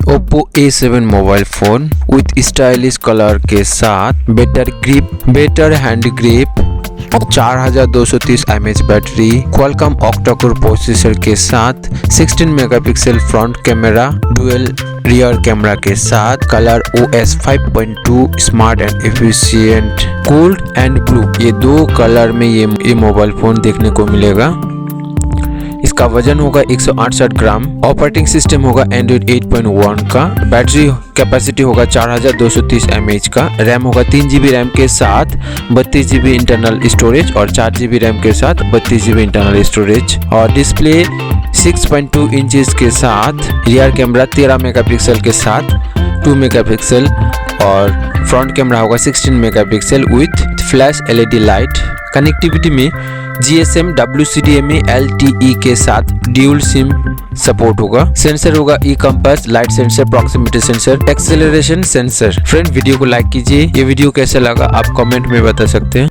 Oppo A7 mobile phone with stylish colour के साथ better hand grip, 4230 mAh battery, Qualcomm octa-core processor के साथ 16 megapixel front camera, dual rear camera के साथ, colour OS 5.2 smart and efficient, gold and blue, ये दो colour में ये मोबाइल फोन देखने को मिलेगा। इसका वजन होगा 168 ग्राम, ऑपरेटिंग सिस्टम होगा एंड्रॉइड 8.1 का, बैटरी कैपेसिटी होगा 4230 mAh का, रैम होगा 3 GB रैम के साथ 32 GB इंटरनल स्टोरेज और 4 GB रैम के साथ 32 GB इंटरनल स्टोरेज, और डिस्प्ले 6.2 इंचेस के साथ, रियर कैमरा 13 मेगापिक्सल के साथ 2 मेगापिक्सल और फ्रंट कैमरा होगा 16 megapixel with flash LED light. Connectivity में GSM, WCDMA, LTE के साथ ड्यूल सिम सपोर्ट होगा। सेंसर होगा e compass, light sensor, proximity sensor, acceleration sensor. Friend, video को लाइक कीजिए। ये वीडियो कैसा लगा आप कमेंट में बता सकते हैं।